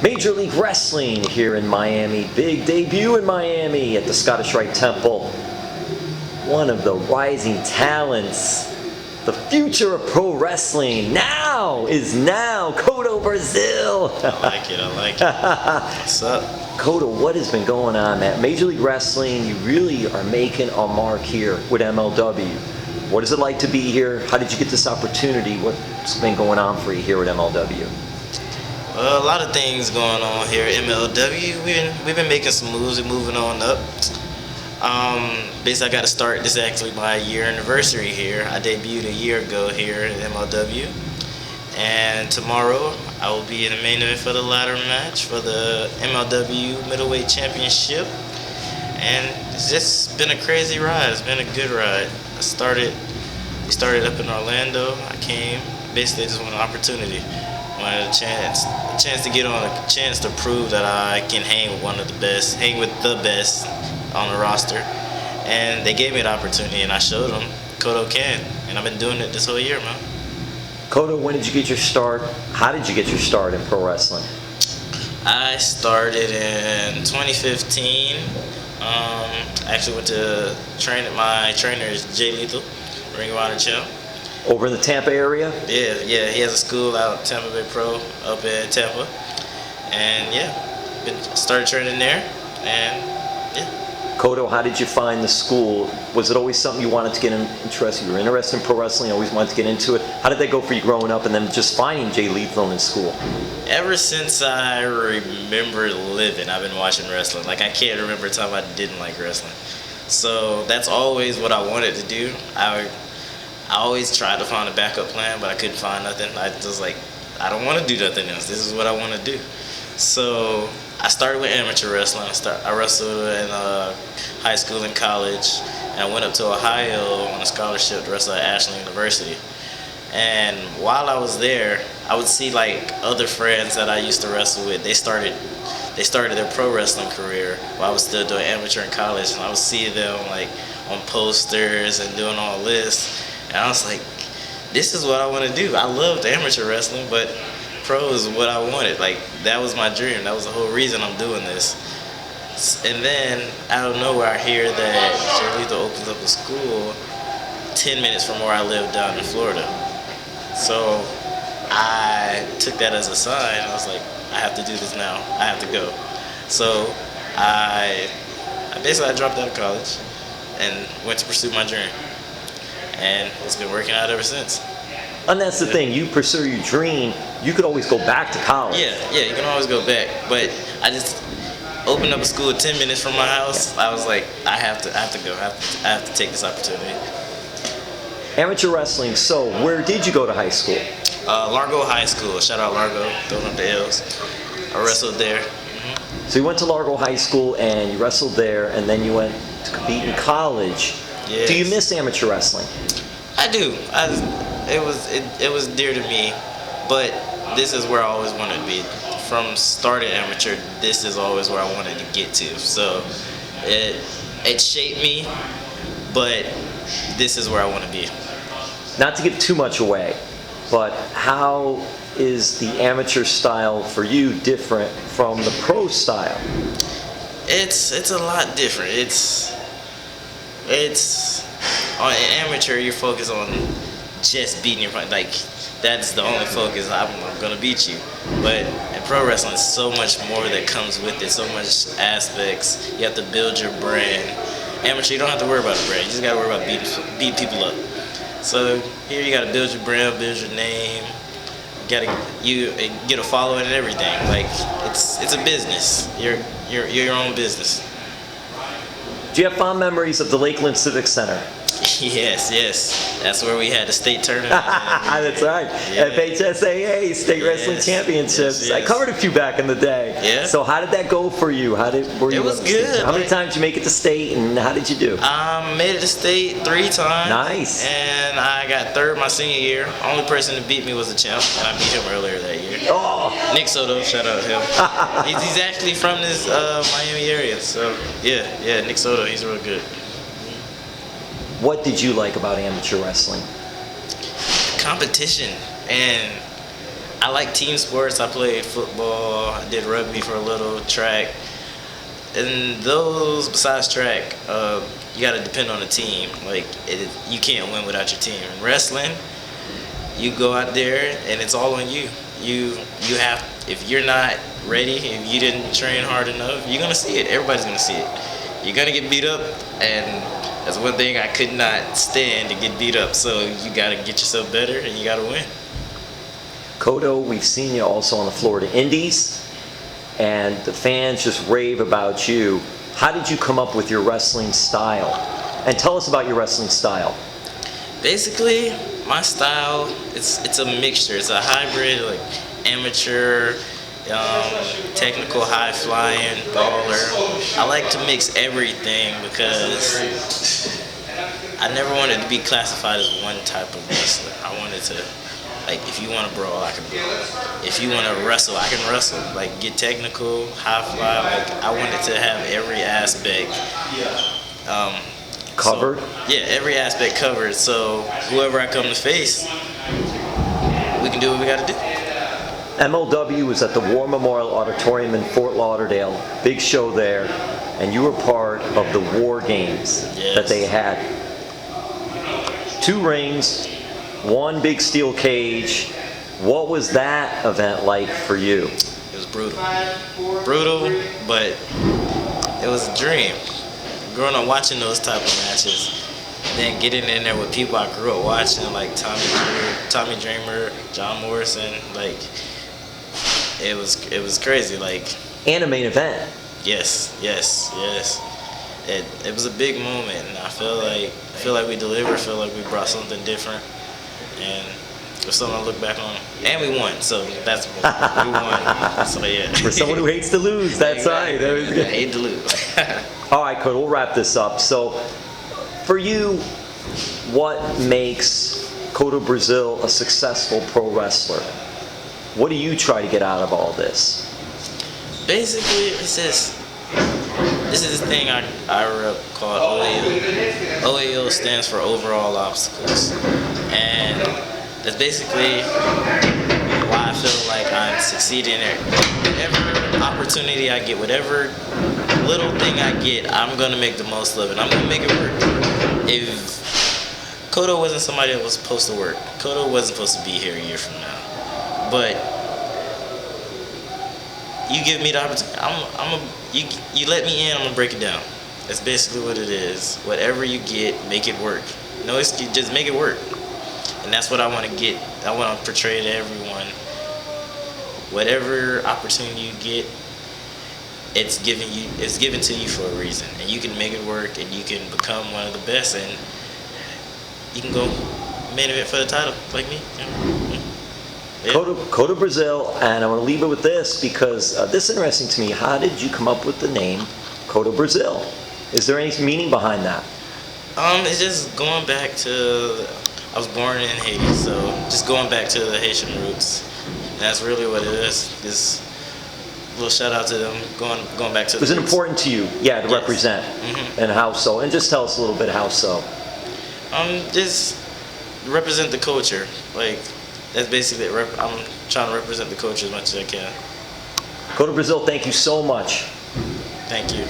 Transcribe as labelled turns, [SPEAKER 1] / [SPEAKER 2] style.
[SPEAKER 1] Major League Wrestling here in Miami. Big debut in Miami at the Scottish Rite Temple. One of the rising talents. The future of pro wrestling now is now. Kotto Brazil.
[SPEAKER 2] I like it. I like it. What's up?
[SPEAKER 1] Kotto, what has been going on, man? Major League Wrestling, you really are making a mark here with MLW. What is it like to be here? How did you get this opportunity? What's been going on for you here at MLW?
[SPEAKER 2] Well, a lot of things going on here at MLW. We've been making some moves and moving on up. Basically, I got to start. This is actually my year anniversary here. I debuted a year ago here at MLW, and tomorrow I will be in the main event for the ladder match for the MLW Middleweight Championship. And it's just been a crazy ride. It's been a good ride. We started up in Orlando. I came. Basically, just wanted an opportunity. Wanted a chance to get on, a chance to prove that I can hang with one of the best, hang with the best on the roster. And they gave me the opportunity, and I showed them Kotto can. And I've been doing it this whole year, man.
[SPEAKER 1] Kotto, when did you get your start? How did you get your start in pro wrestling?
[SPEAKER 2] I started in 2015. I actually went to train. My trainer is Jay Lethal, Ring of Honor champ.
[SPEAKER 1] Over in the Tampa area?
[SPEAKER 2] Yeah, he has a school out Tampa Bay Pro up in Tampa. And yeah, started training there, and yeah.
[SPEAKER 1] Kotto, how did you find the school? Was it always something you wanted to get interested? You were interested in pro wrestling, always wanted to get into it. How did that go for you growing up and then just finding Jay Lethal in school?
[SPEAKER 2] Ever since I remember living, I've been watching wrestling. Like, I can't remember a time I didn't like wrestling. So that's always what I wanted to do. I always tried to find a backup plan, but I couldn't find nothing. I was like, I don't want to do nothing else. This is what I want to do. So I started with amateur wrestling. I wrestled in high school and college, and I went up to Ohio on a scholarship to wrestle at Ashland University. And while I was there, I would see like other friends that I used to wrestle with. They started their pro wrestling career while I was still doing amateur in college, and I would see them like on posters and doing all this. And I was like, this is what I want to do. I loved amateur wrestling, but pro is what I wanted. Like, that was my dream. That was the whole reason I'm doing this. And then, out of nowhere, I hear that Jay Lethal opens up a school 10 minutes from where I live down in Florida. So I took that as a sign. I was like, I have to do this now. I have to go. So I dropped out of college and went to pursue my dream. And it's been working out ever since.
[SPEAKER 1] And that's the thing, you pursue your dream, you could always go back to college.
[SPEAKER 2] Yeah, you can always go back. But I just opened up a school 10 minutes from my house. I was like, I have to go. I have to take this opportunity.
[SPEAKER 1] Amateur wrestling, so where did you go to high school?
[SPEAKER 2] Largo High School. Shout out Largo, throwing up the L's. I wrestled there.
[SPEAKER 1] So you went to Largo High School and you wrestled there, and then you went to compete in college.
[SPEAKER 2] Yes.
[SPEAKER 1] Do you miss amateur wrestling?
[SPEAKER 2] I do. It was dear to me, but this is where I always wanted to be. From starting amateur, this is always where I wanted to get to. So it shaped me, but this is where I want to be.
[SPEAKER 1] Not to give too much away, but how is the amateur style for you different from the pro style?
[SPEAKER 2] It's a lot different. It's on amateur, you're focused on just beating your opponent. Like, that's the only focus. I'm gonna beat you. But in pro wrestling, there's so much more that comes with it. So much aspects. You have to build your brand. Amateur, you don't have to worry about the brand. You just gotta worry about beating people up. So here you gotta build your brand, build your name. You get a following and everything. Like, it's a business. You're your own business.
[SPEAKER 1] Do you have fond memories of the Lakeland Civic Center?
[SPEAKER 2] Yes. That's where we had the state tournament.
[SPEAKER 1] That's right.
[SPEAKER 2] Yeah.
[SPEAKER 1] FHSAA State Wrestling Championships.
[SPEAKER 2] Yes.
[SPEAKER 1] I covered a few back in the day.
[SPEAKER 2] Yeah.
[SPEAKER 1] So how did that go for you?
[SPEAKER 2] It was good.
[SPEAKER 1] How many times did you make it to state, and how did you do?
[SPEAKER 2] Made it to state 3 times.
[SPEAKER 1] Nice.
[SPEAKER 2] And I got 3rd my senior year. Only person to beat me was the champ, and I beat him earlier that year.
[SPEAKER 1] Oh.
[SPEAKER 2] Nick Soto, shout out to him. he's actually from this Miami area, so yeah, Nick Soto, he's real good.
[SPEAKER 1] What did you like about amateur wrestling?
[SPEAKER 2] Competition and I like team sports. I played football. I did rugby for a little, track. And those, besides track, you got to depend on the team. Like, you can't win without your team. In wrestling, you go out there and it's all on you. You have, if you're not ready, if you didn't train hard enough, you're gonna see it. Everybody's gonna see it. You're gonna get beat up, and that's one thing I could not stand, to get beat up. So you gotta get yourself better, and you gotta win.
[SPEAKER 1] Kotto, we've seen you also on the Florida Indies, and the fans just rave about you. How did you come up with your wrestling style? And tell us about your wrestling style.
[SPEAKER 2] Basically, my style, it's a mixture. It's a hybrid, like amateur, technical, high flying, baller. I like to mix everything because I never wanted to be classified as one type of wrestler. I wanted to, like, if you want to brawl, I can brawl. If you want to wrestle, I can wrestle. Like, get technical, high fly. Like, I wanted to have every aspect
[SPEAKER 1] Covered?
[SPEAKER 2] So, yeah, every aspect covered. So whoever I come to face, we can do what we got to do.
[SPEAKER 1] MLW was at the War Memorial Auditorium in Fort Lauderdale. Big show there. And you were part of the War Games that they had. 2 rings, 1 big steel cage. What was that event like for you?
[SPEAKER 2] It was brutal. Brutal, but it was a dream. Growing up watching those type of matches, and then getting in there with people I grew up watching, like Tommy Dreamer, John Morrison, like it was crazy. Like,
[SPEAKER 1] And a main event.
[SPEAKER 2] yes. It was a big moment, and I feel like we delivered. I feel like we brought something different, and it's something I look back on. And we won, so that's we won. So yeah.
[SPEAKER 1] For someone who hates to lose, that's right. That was
[SPEAKER 2] I
[SPEAKER 1] good.
[SPEAKER 2] hate to lose.
[SPEAKER 1] All right, Kotto, we'll wrap this up. So, for you, what makes Kotto Brazil a successful pro wrestler? What do you try to get out of all this?
[SPEAKER 2] Basically, it's just, this is this thing I rep called OAO. OAO stands for overall obstacles, and that's basically why I feel like I'm succeeding at whatever opportunity I get, whatever little thing I get, I'm gonna make the most of it. I'm gonna make it work. If Kotto wasn't somebody that was supposed to work, Kotto wasn't supposed to be here a year from now, but you give me the opportunity, you let me in, I'm gonna break it down. That's basically what it is. Whatever you get, make it work. No excuse, just make it work. And that's what I want to get. I want to portray to everyone. Whatever opportunity you get, it's given to you for a reason, and you can make it work, and you can become one of the best, and you can go main event for the title, like me. Yeah.
[SPEAKER 1] Kotto Brazil, and I want to leave it with this because this is interesting to me. How did you come up with the name Kotto Brazil? Is there any meaning behind that?
[SPEAKER 2] It's just going back to, I was born in Haiti, so just going back to the Haitian roots. And that's really what it is. Just a little shout out to them, going back to the
[SPEAKER 1] Was it
[SPEAKER 2] roots.
[SPEAKER 1] important to you, to
[SPEAKER 2] Yes.
[SPEAKER 1] represent? And how so? And just tell us a little bit how so.
[SPEAKER 2] Just represent the culture. Like, that's basically it. I'm trying to represent the culture as much as I can.
[SPEAKER 1] Kotto Brazil, thank you so much.
[SPEAKER 2] Thank you.